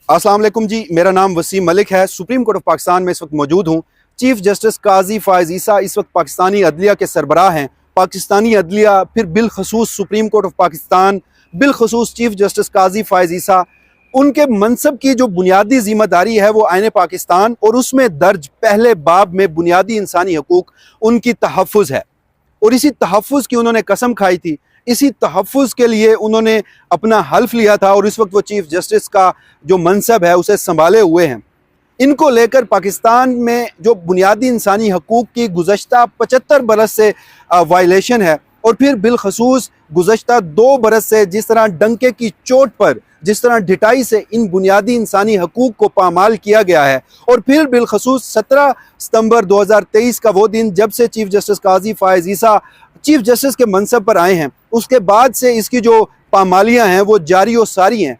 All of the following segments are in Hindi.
अस्सलाम वालेकुम जी, मेरा नाम वसीम मलिक है। सुप्रीम कोर्ट ऑफ पाकिस्तान में इस वक्त मौजूद हूँ। चीफ जस्टिस काजी फ़ायज़ ईसा इस वक्त पाकिस्तानी अदलिया के सरबराह हैं। पाकिस्तानी अदलिया, फिर बिलखसूस सुप्रीम कोर्ट ऑफ पाकिस्तान, बिलखसूस चीफ जस्टिस काजी फ़ायज़ ईसा, उनके मनसब की जो बुनियादी जिम्मेदारी है वो आईन पाकिस्तान और उसमें दर्ज पहले बाब में बुनियादी इंसानी हकूक उनकी तहफ़्फ़ुज़ है। और इसी तहफ़्फ़ुज़ की उन्होंने कसम खाई थी, इसी तहफ़्फ़ुज़ के लिए उन्होंने अपना हल्फ लिया था और इस वक्त वो चीफ जस्टिस का जो मनसब है उसे संभाले हुए हैं। इनको लेकर पाकिस्तान में जो बुनियादी इंसानी हकूक़ की गुज़श्ता 75 बरस से वायलेशन है, और फिर बिलखसूस गुज़श्ता 2 बरस से जिस तरह डंके की चोट पर, जिस तरह ढिटाई से इन बुनियादी इंसानी हकूक़ को पामाल किया गया है, और फिर बिलखसूस 17 सितंबर 2023 का वो दिन जब से चीफ जस्टिस काजी फ़ायज़ ईसा चीफ जस्टिस के मनसब पर आए हैं, उसके बाद से इसकी जो पामालियाँ हैं वो जारी और सारी हैं।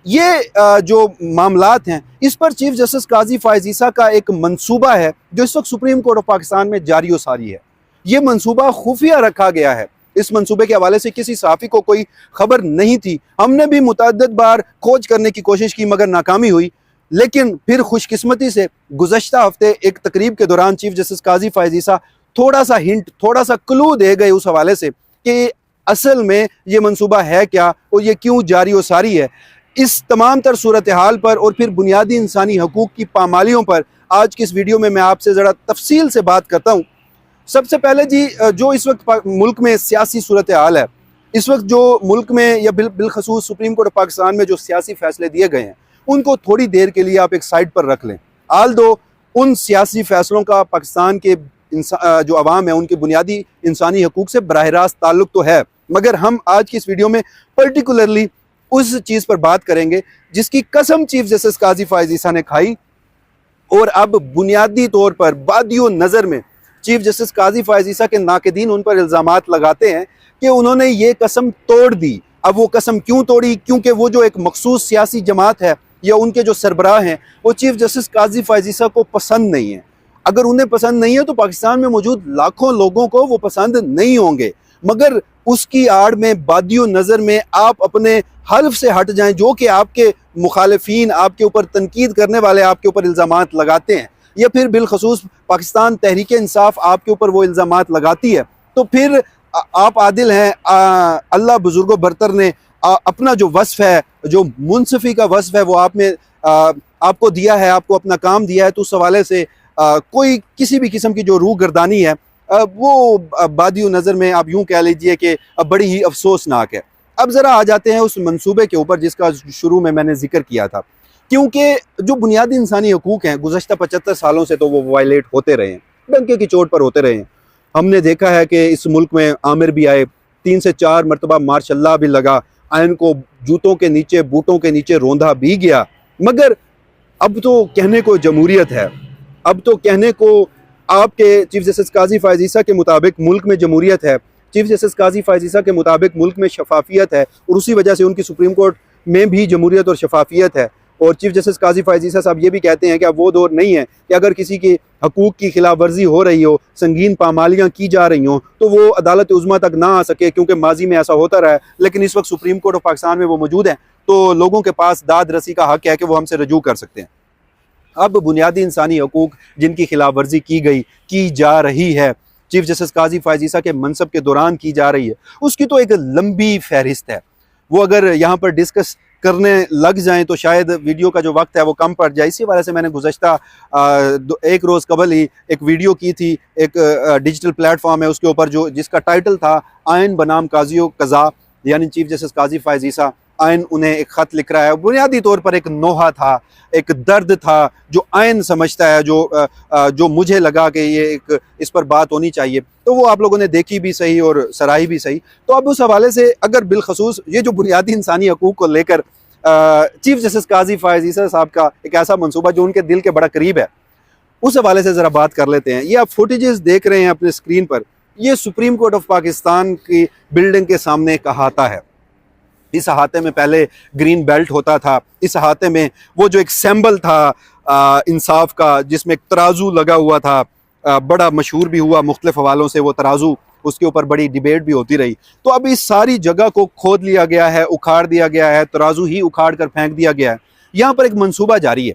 ये जो मामलात हैं इस पर चीफ जस्टिस काजी फ़ायज़ ईसा का एक मंसूबा है जो इस वक्त सुप्रीम कोर्ट ऑफ पाकिस्तान में जारी और सारी है। ये मंसूबा खुफिया रखा गया है। इस मंसूबे के हवाले से किसी सहाफ़ी को कोई खबर नहीं थी। हमने भी मुतअद्दिद बार खोज करने की कोशिश की मगर नाकामी हुई। लेकिन फिर खुशकिस्मती से गुज़श्ता हफ्ते एक तकरीब के दौरान चीफ जस्टिस काजी फ़ायज़ ईसा थोड़ा सा हिंट, थोड़ा सा क्लू दे गए उस हवाले से कि असल में ये मंसूबा है क्या और ये क्यों जारी और सारी है। इस तमाम तर सूरत हाल पर और फिर बुनियादी इंसानी हकूक़ की पामालियों पर आज की इस वीडियो में मैं आपसे ज़रा तफसील से बात करता हूँ। सबसे पहले जी, जो इस वक्त मुल्क में सियासी सूरत हाल है, इस वक्त जो मुल्क में या बिलखसूस सुप्रीम कोर्ट ऑफ पाकिस्तान में जो सियासी फैसले दिए गए हैं उनको थोड़ी देर के लिए आप एक साइड पर रख लें। आल दो उन सियासी फैसलों का पाकिस्तान के जो अवाम है उनके बुनियादी इंसानी हकूक़ से बराह रास्त ताल्लुक़ तो है, मगर हम आज की इस वीडियो में पर्टिकुलरली उस चीज़ पर बात करेंगे जिसकी कसम चीफ जस्टिस काजी फ़ायज़ ईसा ने खाई, और अब बुनियादी तौर पर बादियो नज़र में चीफ जस्टिस काजी फ़ायज़ ईसा के नाक़दीन उन पर इल्ज़ामात लगाते हैं कि उन्होंने ये कसम तोड़ दी। अब वो कसम क्यों तोड़ी? क्योंकि वो जो एक मखसूस सियासी जमात है या उनके जो सरबराह हैं वो चीफ जस्टिस काजी फ़ायज़ ईसा को पसंद नहीं है। अगर उन्हें पसंद नहीं है तो पाकिस्तान में मौजूद लाखों लोगों को वो पसंद नहीं होंगे, मगर उसकी आड़ में बादियो नज़र में आप अपने हल्फ से हट जाएं जो कि आपके मुखालिफिन, आपके ऊपर तनकीद करने वाले आपके ऊपर इल्ज़ामात लगाते हैं, या फिर बिलखसूस पाकिस्तान तहरीक इंसाफ आपके ऊपर वो इल्ज़ामात लगाती है, तो फिर आप आदिल हैं। अल्लाह बुजुर्गो बरतर ने अपना जो वस्फ़ है, जो मुनसिफ़ी का वस्फ़ है वो आप में आपको दिया है, आपको अपना काम दिया है, तो उस हवाले से कोई किसी भी किस्म की जो रूह गर्दानी है वो बादियो नज़र में आप यूँ कह लीजिए कि बड़ी ही अफसोसनाक है। अब ज़रा आ जाते हैं उस मंसूबे के ऊपर जिसका शुरू में मैंने जिक्र किया था, क्योंकि जो बुनियादी इंसानी हकूक़ हैं गुज़श्ता 75 सालों से तो वो वायलेट होते रहे हैं, डंके की चोट पर होते रहे हैं। हमने देखा है कि इस मुल्क में आमिर भी आए, 3 से 4 मरतबा मार्शल्लाह भी लगा, आयन को जूतों के नीचे, बूटों के नीचे रौंदा भी गया, मगर अब तो कहने को जमहूरियत है। अब तो कहने को आपके चीफ जस्टिस काजी फ़ायज़ ईसा के मुताबिक मुल्क में जमहूरियत है, चीफ जस्टिस काजी फ़ायज़ ईसा के मुताबिक मुल्क में शफाफियत है, और उसी वजह से उनकी सुप्रीम कोर्ट में भी जमहूरियत और शफाफियत है। और चीफ जस्टिस काजी फ़ायज़ ईसा साहब ये भी कहते हैं कि अब वो दौर नहीं है कि अगर किसी की हकूक़ की खिलाफ वर्जी हो रही हो, संगीन पामालियाँ की जा रही हों, तो वो अदालत उज़्मा तक ना आ सके, क्योंकि माजी में ऐसा होता रहा है। लेकिन इस वक्त सुप्रीम कोर्ट ऑफ पाकिस्तान में वो मौजूद हैं, तो लोगों के पास दाद रसी का हक़ है कि वो हमसे रजू कर सकते हैं। अब बुनियादी इंसानी हकूक़ जिनकी खिलाफ वर्जी की जा रही है, चीफ जस्टिस काजी फ़ायज़ ईसा के मनसब के दौरान की जा रही है, उसकी तो एक लंबी फहरिस्त है। वो अगर यहाँ पर डिस्कस करने लग जाएं तो शायद वीडियो का जो वक्त है वो कम पड़ जाए। इसी वजह से मैंने गुज़श्ता एक रोज़ कबल ही एक वीडियो की थी, एक डिजिटल प्लेटफॉर्म है उसके ऊपर, जो जिसका टाइटल था आयन बनाम काज़ियो कज़ा, यानी चीफ जस्टिस काजी फ़ायज़ ईसा आयन उन्हें एक ख़त लिख रहा है। बुनियादी तौर पर एक नोहा था, एक दर्द था जो आयन समझता है, जो मुझे लगा कि ये एक इस पर बात होनी चाहिए, तो वो आप लोगों ने देखी भी सही और सराही भी सही। तो अब उस हवाले से अगर बिलखसूस ये जो बुनियादी इंसानी हकूक़ को लेकर चीफ जस्टिस काजी फ़ायज़ ईसा साहब का एक ऐसा मंसूबा जो उनके दिल के बड़ा करीब है, उस हवाले से ज़रा बात कर लेते हैं। ये आप फुटेजेस देख रहे हैं अपने स्क्रीन पर, ये सुप्रीम कोर्ट ऑफ पाकिस्तान की बिल्डिंग के सामने एक अहाता है। इस अहाते में पहले ग्रीन बेल्ट होता था। इस अहाते में वो जो एक सिंबल था इंसाफ का, जिसमें एक तराजू लगा हुआ था, बड़ा मशहूर भी हुआ मुख्तलिफ हवालों से वो तराजू, उसके ऊपर बड़ी डिबेट भी होती रही। तो अब इस सारी जगह को खोद लिया गया है, उखाड़ दिया गया है, तराजू ही उखाड़ कर फेंक दिया गया है। यहाँ पर एक मंसूबा जारी है।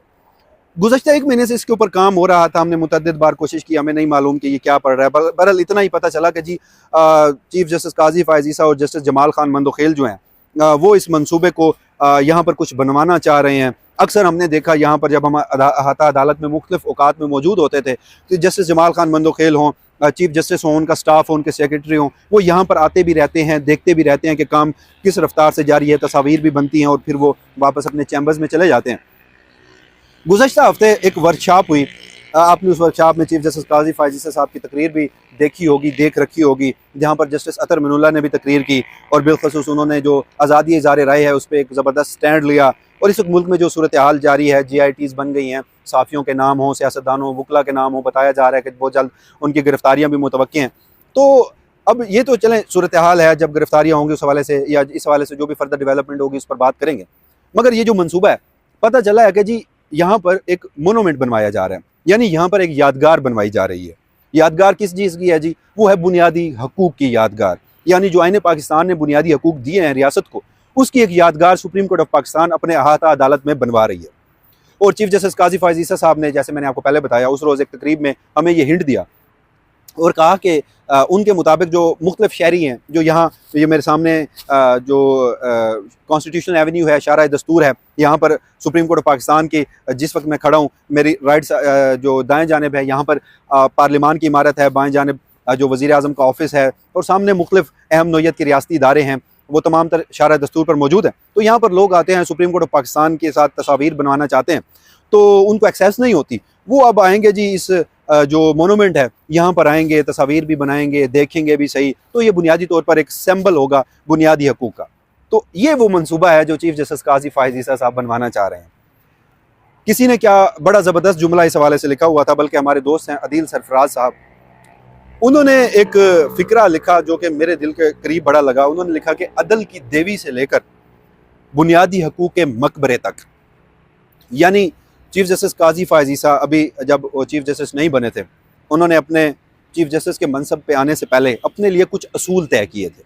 गुज़श्ता 1 महीने से इसके ऊपर काम हो रहा था, हमने मुतअद्दिद बार कोशिश की, हमें नहीं मालूम कि ये क्या पड़ रहा है। बहरहाल इतना ही पता चला कि जी चीफ जस्टिस काजी फ़ाइज़ ईसा और जस्टिस जमाल खान मंदोखेल जो हैं वो इस मंसूबे को यहाँ पर कुछ बनवाना चाह रहे हैं। अक्सर हमने देखा यहाँ पर जब हम अहाता अदालत में मुख्तलिफ औकात में मौजूद होते थे तो जस्टिस जमाल खान मंदोखेल हों, चीफ जस्टिस हों, उनका स्टाफ हो, उनके सेक्रेटरी हों, वो यहाँ पर आते भी रहते हैं, देखते भी रहते हैं कि काम किस रफ्तार से जारी है, तस्वीर भी बनती हैं और फिर वो वापस अपने चैम्बर्स में चले जाते हैं। गुज़श्ता हफ्ते एक वर्कशॉप हुई, आपने उस वर्कशॉप में चीफ जस्टिस काजी फ़ाइज़ ईसा साहब की तकरीर भी देखी होगी, देख रखी होगी, जहाँ पर जस्टिस अतर मिनुल्लाह ने भी तकरीर की और बिलखसूस उन्होंने जो आज़ादी इज़हार राय है उस पर एक ज़बरदस्त स्टैंड लिया। और इस मुल्क में जो सूरत हाल जारी है, GITs बन गई हैं, साफ़ियों के नाम हों, सियासतदानों, वकला के नाम हों, बताया जा रहा है कि बहुत जल्द उनकी गिरफ्तारियाँ भी मुतवक्की हैं। तो अब ये तो चलें सूरत हाल है, जब गिरफ्तारियाँ होंगी उस हवाले से या इस हवाले से जो भी फर्दर डेवलपमेंट होगी उस पर बात करेंगे। मगर ये जो मनसूबा है, पता चला है कि जी यहाँ पर एक मोनूमेंट बनवाया जा रहा है, यानी यहाँ पर एक यादगार बनवाई जा रही है। यादगार किस चीज़ की है जी? वो है बुनियादी हकूक़ की यादगार, यानी जो आईन पाकिस्तान ने बुनियादी हकूक़ दिए हैं रियासत को, उसकी एक यादगार सुप्रीम कोर्ट ऑफ पाकिस्तान अपने अहाता अदालत में बनवा रही है। और चीफ जस्टिस काजी फ़ाइज़ ईसा साहब ने, जैसे मैंने आपको पहले बताया, उस रोज़ एक तकरीब में हमें ये हिंट दिया और कहा कि उनके मुताबिक जो मुख्तलिफ शहरी हैं, जो यहाँ ये मेरे सामने जो कॉन्स्टिट्यूशनल एवेन्यू है, शारा दस्तूर है, यहाँ पर सुप्रीम कोर्ट ऑफ पाकिस्तान की जिस वक्त मैं खड़ा हूँ, मेरी राइट जो दाएं जानिब है यहाँ पर पार्लिमान की इमारत है, बाएं जानिब जो वज़ीर आज़म का ऑफिस है और सामने मुख्तलिफ अहम नौइयत के रियासती इदारे हैं, वो तमाम तर शारा दस्तूर पर मौजूद है। तो यहाँ पर लोग आते हैं, सुप्रीम कोर्ट ऑफ पाकिस्तान के साथ तस्वीर बनवाना चाहते हैं तो उनको एक्सेस नहीं होती। वो अब आएंगे जी इस जो मोनूमेंट है यहाँ पर आएंगे, तस्वीर भी बनाएंगे, देखेंगे भी सही, तो ये बुनियादी तौर पर एक सिंबल होगा बुनियादी हकूक़ का। तो ये वो मंसूबा है जो चीफ जस्टिस काजी फ़ाइज़ ईसा साहब बनवाना चाह रहे हैं। किसी ने क्या बड़ा ज़बरदस्त जुमला इस हवाले से लिखा हुआ था, बल्कि हमारे दोस्त हैं अदील सरफराज साहब, उन्होंने एक फ़िक्रा लिखा जो कि मेरे दिल के करीब बड़ा लगा। उन्होंने लिखा कि अदल की देवी से लेकर बुनियादी हकूक़ के मकबरे तक, यानी चीफ जस्टिस काजी फ़ाइज़ ईसा अभी जब वो चीफ जस्टिस नहीं बने थे, उन्होंने अपने चीफ जस्टिस के मनसब पे आने से पहले अपने लिए कुछ असूल तय किए थे।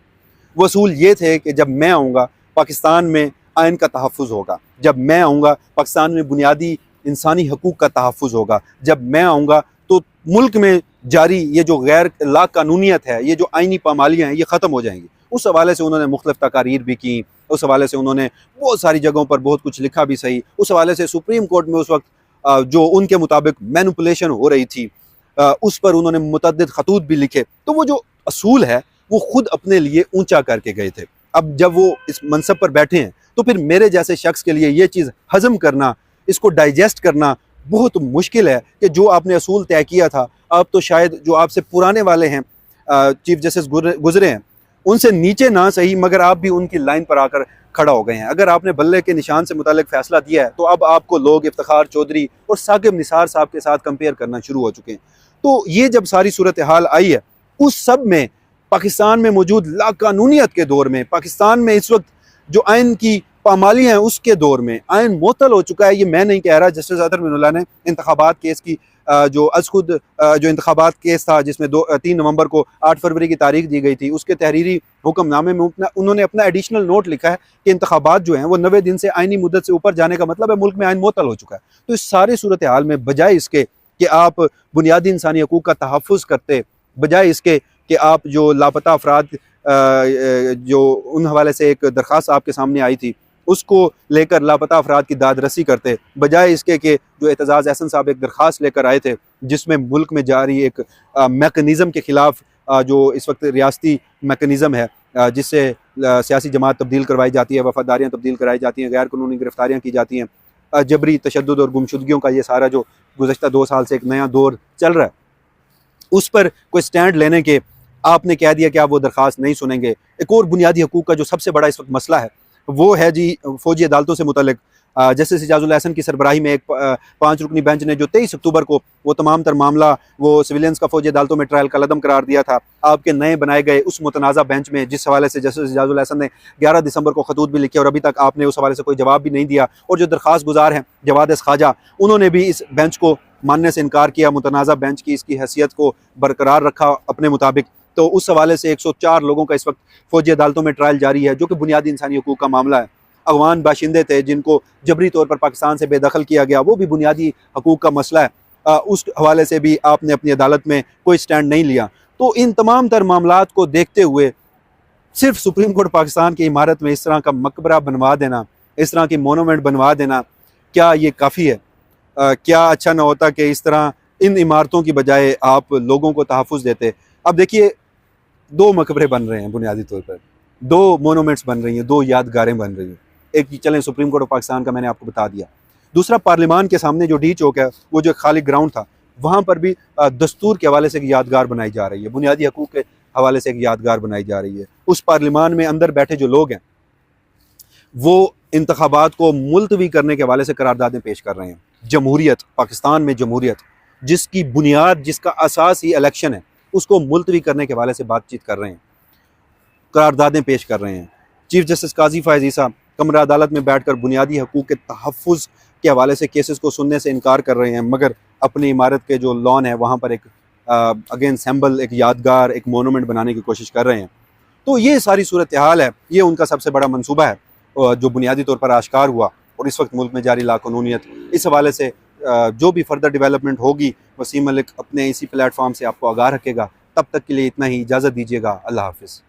वो असूल ये थे कि जब मैं आऊँगा पाकिस्तान में आइन का तहफ़्फ़ुज़ होगा, जब मैं आऊँगा पाकिस्तान में बुनियादी इंसानी हकूक़ का तहफ़्फ़ुज़ होगा, जब मैं आऊँगा तो मुल्क में जारी ये जो गैर ला कानूनियत है, ये जो आइनी पामालियाँ हैं, ये ख़त्म हो जाएंगी। उस हवाले से उन्होंने मुख्तलिफ तकारीर भी की, उस हवाले से उन्होंने बहुत सारी जगहों पर बहुत कुछ लिखा भी सही। उस हवाले से सुप्रीम कोर्ट में उस वक्त जो उनके मुताबिक मैनिपुलेशन हो रही थी उस पर उन्होंने मुतअद्दिद खतूत भी लिखे। तो वो जो असूल है वो खुद अपने लिए ऊंचा करके गए थे। अब जब वो इस मनसब पर बैठे हैं तो फिर मेरे जैसे शख्स के लिए ये चीज़ हज़म करना, इसको डाइजेस्ट करना बहुत मुश्किल है कि जो आपने असूल तय किया था, अब तो शायद जो आपसे पुराने वाले हैं चीफ जस्टिस गुजरे हैं उनसे नीचे ना सही, मगर आप भी उनकी लाइन पर आकर खड़ा हो गए हैं। अगर आपने बल्ले के निशान से मुतालिक फ़ैसला दिया है तो अब आपको लोग इफ्तिखार चौधरी और साकिब निसार साहब के साथ कंपेयर करना शुरू हो चुके हैं। तो ये जब सारी सूरत हाल आई है, उस सब में पाकिस्तान में मौजूद लाकानूनियत के दौर में, पाकिस्तान में इस वक्त जो आइन की पामाली हैं उसके दौर में आइन मुअत्तल हो चुका है। ये मैं नहीं कह रहा, जस्टिस अतर मिनुल्लाह ने इंतखाबात केस की जो अज़खुद जो इंतखाबात केस था जिसमें 3 नवंबर को 8 फरवरी की तारीख दी गई थी, उसके तहरीरी हुक्मनामे में उन्होंने अपना एडिशनल नोट लिखा है कि इंतखाबात जो हैं वो 90 दिन से आइनी मुद्दत से ऊपर जाने का मतलब है मुल्क में आइन मुअत्तल हो चुका है। तो इस सारे सूरत हाल में बजाय इसके कि आप बुनियादी इंसानी हकूक़ का तहफ़्फ़ुज़ करते, बजाय इसके कि आप जो लापता अफराद जो उन हवाले से एक दरख्वास्त आपके सामने आई थी उसको लेकर लापता अफराद की दादरसी करते, बजाय इसके कि जो एतजाज़ एहसन साहब एक दरख्वास्त लेकर आए थे जिसमें मुल्क में जारी एक मैकेनिज़्म के ख़िलाफ़ जो इस वक्त रियासती मैकेनिज़्म है जिससे सियासी जमात तब्दील करवाई जाती है, वफादारियाँ तब्दील कराई जाती हैं, गैर कानूनी गिरफ्तारियाँ की जाती हैं, जबरी तशद्दुद और गुमशुदगियों का ये सारा जो गुज़श्ता 2 साल से एक नया दौर चल रहा है, उस पर कोई स्टैंड लेने के आपने कह दिया कि आप वो दरख्वास्त नहीं सुनेंगे। एक और बुनियादी हकूक़ का जो सबसे बड़ा इस वक्त मसला है वो है जी फ़ौजी अदालतों से मुतल्लिक जस्टिस इजाज़ुल एहसन की सरबराही में एक 5 रुकनी बेंच ने जो 23 अक्टूबर को वो तमाम तर मामला वो सिविलियंस का फ़ौजी अदालतों में ट्रायल का लदम करार दिया था, आपके नए बनाए गए उस मुतनाज़ा बेंच में, जिस हवाले से जस्टिस इजाज़ुल एहसन ने 11 दिसंबर को खतूत भी लिखे और अभी तक आपने उस हवाले से कोई जवाब भी नहीं दिया। और जो दरख्वास्त गुजार हैं जवाद ख्वाजा, उन्होंने भी इस बेंच को मानने से इनकार किया, मुतनाज़ा बेंच की इसकी हैसियत को बरकरार रखा अपने मुताबिक। तो उस हवाले से 104 लोगों का इस वक्त फ़ौजी अदालतों में ट्रायल जारी है जो कि बुनियादी इंसानी हकूक़ का मामला है। अफगान बाशिंदे थे जिनको जबरी तौर पर पाकिस्तान से बेदखल किया गया, वो भी बुनियादी हकूक़ का मसला है, उस हवाले से भी आपने अपनी अदालत में कोई स्टैंड नहीं लिया। तो इन तमाम तर मामलात को देखते हुए सिर्फ सुप्रीम कोर्ट पाकिस्तान की इमारत में इस तरह का मकबरा बनवा देना, इस तरह की मोनूमेंट बनवा देना, क्या ये काफ़ी है? क्या अच्छा ना होता कि इस तरह इन इमारतों की बजाय आप लोगों को तहफ़्फ़ुज़ देते? अब देखिए, 2 मकबरे बन रहे हैं बुनियादी तौर पर, 2 मोनूमेंट्स बन रही हैं, 2 यादगारें बन रही हैं। एक चलें सुप्रीम कोर्ट ऑफ पाकिस्तान का मैंने आपको बता दिया। दूसरा, पार्लियामान के सामने जो डी चौक है, वो जो खाली ग्राउंड था, वहाँ पर भी दस्तूर के हवाले से एक यादगार बनाई जा रही है, बुनियादी हकूक़ के हवाले से एक यादगार बनाई जा रही है। उस पार्लियामान में अंदर बैठे जो लोग हैं, वो इंतखाबात को मुलतवी करने के हवाले से करारदादें पेश कर रहे हैं। जमहूरियत, पाकिस्तान में जमहूरियत, जिसकी बुनियाद, जिसका असास ही इलेक्शन है, उसको मुलतवी करने के हवाले से बातचीत कर रहे हैं, करारदादें पेश कर रहे हैं। चीफ जस्टिस काजी फ़ाइज़ ईसा कमरा अदालत में बैठकर बुनियादी हकूक़ के तहफ़्फ़ुज़ के हवाले से केसेस को सुनने से इनकार कर रहे हैं, मगर अपनी इमारत के जो लॉन है वहाँ पर एक अगेन सिंबल, एक यादगार, एक मोनूमेंट बनाने की कोशिश कर रहे हैं। तो ये सारी सूरत हाल है, ये उनका सबसे बड़ा मंसूबा है जो बुनियादी तौर पर आश्कार हुआ, और इस वक्त मुल्क में जारी लाक़ानूनियत, इस हवाले से जो भी फर्दर डेवलपमेंट होगी, वसीम मलिक अपने इसी प्लेटफॉर्म से आपको आगाह रखेगा। तब तक के लिए इतना ही, इजाज़त दीजिएगा। अल्लाह हाफ़िज़।